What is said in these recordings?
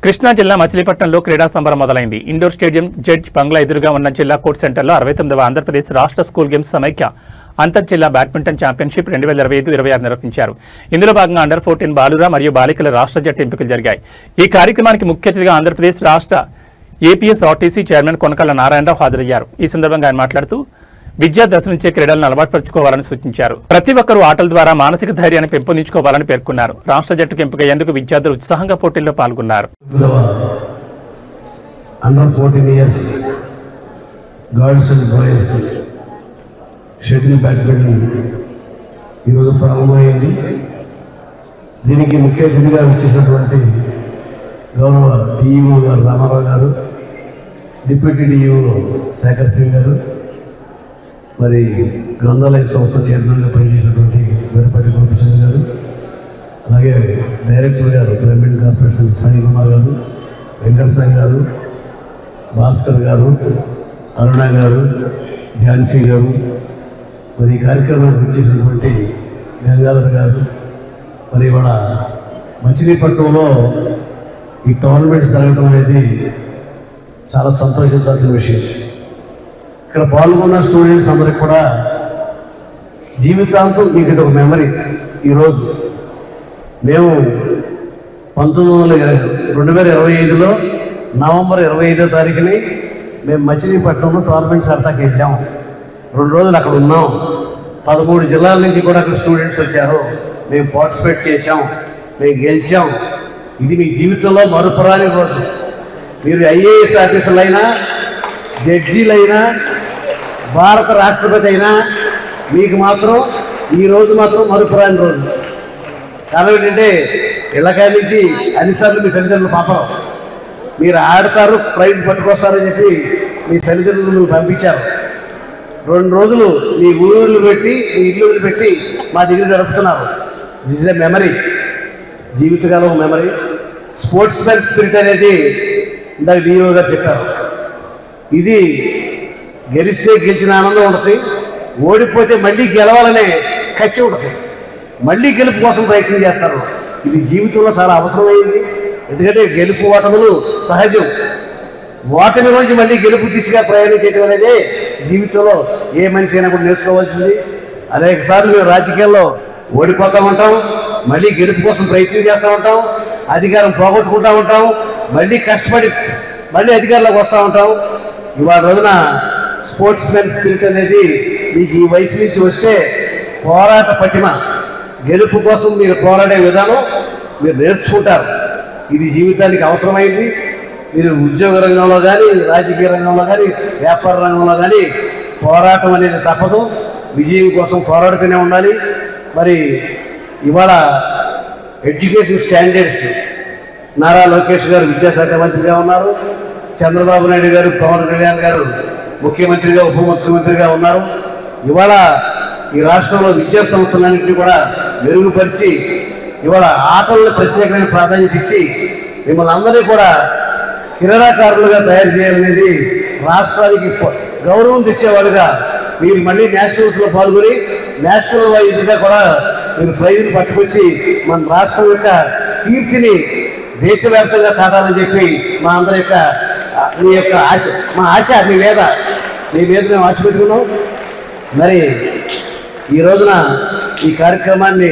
కృష్ణా జిల్లా మచిలీపట్నంలో క్రీడా సంబరం మొదలైంది. ఇండోర్ స్టేడియం జడ్జ్ బంగ్లా ఎదురుగా ఉన్న జిల్లా కోర్ట్ సెంటర్లో 69వ ఆంధ్రప్రదేశ్ రాష్ట్ర స్కూల్ గేమ్స్ సమైక్య అంతర్ జిల్లా బ్యాడ్మింటన్ ఛాంపియన్షిప్ 2025-26 నిర్వహించారు. ఇందులో భాగంగా అండర్ 14 బాలుర మరియు బాలికల రాష్ట్ర జట్టు ఎంపికలు జరిగాయి. ఈ కార్యక్రమానికి ముఖ్య అతిథిగా ఆంధ్రప్రదేశ్ రాష్ట్ర ఏపీఎస్ఆర్టీసీ చైర్మన్ కొనకళ్ళ నారాయణరావు హాజరయ్యారు. ఈ సందర్భంగా ఆయన మాట్లాడుతూ విద్యా దశ నుంచే క్రీడలను అలవాటుపరుచుకోవాలని సూచించారు. ప్రతి ఒక్కరూ ఆటల ద్వారా మానసిక ధైర్యాన్ని పెంపొందించుకోవాలని పేర్కొన్నారు. రాష్ట్ర జట్టుకు ఎంపికయ్యేందుకు విద్యార్థులు ఉత్సాహంగా పోటీల్లో పాల్గొన్నారు. Under 14 years girls and boys shuttle badminton ఈరోజు ప్రారంభమైంది. దీనికి ముఖ్య అతిథిగా వచ్చేసినటువంటి గౌరవ డిఈఓ గారు రామారావు గారు, డిప్యూటీ డిఈఓ శేఖర్ సింగ్ గారు, మరి గ్రంథాలయ సంస్థ చైర్మన్గా పనిచేసినటువంటి వీరపాటి గోపిచంద్ గారు, అలాగే డైరెక్టర్ గారు ప్రైవేట్ కార్పొరేషన్ ఫణి కుమార్ గారు, వెంకటసాయి గారు, భాస్కర్ గారు, అరుణ గారు, ఝాన్సీ గారు, మరి ఈ కార్యక్రమానికి వచ్చేసినటువంటి గంగాధర్ గారు, మరి ఇవాళ మచిలీపట్నంలో ఈ టోర్నమెంట్స్ జరగడం అనేది చాలా సంతోషించాల్సిన విషయం. ఇక్కడ పాల్గొన్న స్టూడెంట్స్ అందరికి కూడా జీవితాంతం మీకు ఇది ఒక మెమరీ. ఈరోజు మేము 2025లో నవంబర్ 25వ తారీఖుని మేము మచిలీపట్నంలో టోర్నమెంట్ సరదాకి వెళ్ళాము. 2 రోజులు అక్కడ ఉన్నాం. 13 జిల్లాల నుంచి కూడా అక్కడ స్టూడెంట్స్ వచ్చారు. మేము పార్టిసిపేట్ చేసాం, మేము గెలిచాం. ఇది మీ జీవితంలో మరుపురాని రోజు. మీరు ఐఏఎస్ ఆఫీసర్లైనా, జడ్జీలైనా, భారత రాష్ట్రపతి అయినా మీకు మాత్రం ఈ రోజు మాత్రం మరుపురాని రోజు. కారణం ఏంటంటే ఇళ్ళకాయ నుంచి అన్నిసార్లు మీ తల్లిదండ్రులు పాపం మీరు ఆడతారు, ప్రైజ్ పట్టుకొస్తారని చెప్పి మీ తల్లిదండ్రులు పంపించారు. 2 రోజులు మీ ఊళ్ళు పెట్టి, మీ ఇల్లు పెట్టి మా దగ్గర గడుపుతున్నారు. దిస్ ఇస్ ఎ మెమరీ, జీవితకాలం మెమరీ. స్పోర్ట్స్ మ్యాన్ స్పిరిట్ అనేది ఇందాక డిఓ గారు చెప్పారు. ఇది గెలిస్తే గెలిచిన ఆనందం ఉంటుంది, ఓడిపోతే మళ్ళీ గెలవాలనే కసి ఉంటుంది, మళ్ళీ గెలుపు కోసం ప్రయత్నం చేస్తారు. ఇది జీవితంలో చాలా అవసరమైంది. ఎందుకంటే గెలుపు ఓటములు సహజం. ఓటమి నుంచి మళ్ళీ గెలుపు దిశగా ప్రయాణం చేయడం అనేది జీవితంలో ఏ మనిషి అయినా కూడా నేర్చుకోవాల్సింది. అనేక సార్లు మేము రాజకీయాల్లో ఓడిపోతూ ఉంటాం, మళ్ళీ గెలుపు కోసం ప్రయత్నం చేస్తూ ఉంటాం, అధికారం పోగొట్టుకుంటూ ఉంటాం, మళ్ళీ కష్టపడి మళ్ళీ అధికారంలోకి వస్తూ ఉంటాం. ఇవాళ రోజున స్పోర్ట్స్ మ్యాన్ స్పిరిట్ అనేది మీకు ఈ వయసు నుంచి వస్తే పోరాట పటిమ, గెలుపు కోసం మీరు పోరాడే విధానం మీరు నేర్చుకుంటారు. ఇది జీవితానికి అవసరమైంది. మీరు ఉద్యోగ రంగంలో కానీ, రాజకీయ రంగంలో కానీ, వ్యాపార రంగంలో కానీ పోరాటం అనేది తప్పదు. విజయం కోసం పోరాడుతూనే ఉండాలి. మరి ఇవాళ ఎడ్యుకేషన్ స్టాండర్డ్స్ నారా లోకేష్ గారు విద్యాశాఖ మంత్రిగా ఉన్నారు, చంద్రబాబు నాయుడు గారు, పవన్ కళ్యాణ్ గారు ముఖ్యమంత్రిగా, ఉప ముఖ్యమంత్రిగా ఉన్నారు. ఇవాళ ఈ రాష్ట్రంలో విద్యా సంస్థలన్నింటినీ కూడా మెరుగుపరిచి ఇవాళ ఆటలను ప్రత్యేకమైన ప్రాధాన్యత ఇచ్చి మిమ్మల్ని అందరినీ కూడా క్రీడాకారులుగా తయారు చేయాలనేది, రాష్ట్రానికి గౌరవం తెచ్చేవాళ్ళుగా మీరు మళ్ళీ నేషనల్స్లో పాల్గొని నేషనల్ వైద్యుగా కూడా మీరు ప్రైజులు పట్టుకొచ్చి మన రాష్ట్రం యొక్క కీర్తిని దేశవ్యాప్తంగా చాటాలని చెప్పి మా అందరి యొక్క మీ యొక్క ఆశ, మా ఆశ మీ మీద మేము ఆశ పెట్టుకున్నాం. మరి ఈ రోజున ఈ కార్యక్రమాన్ని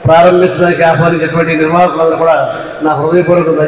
ప్రారంభించడానికి ఆహ్వానించినటువంటి నిర్వాహకులందరూ కూడా నా హృదయపూర్వక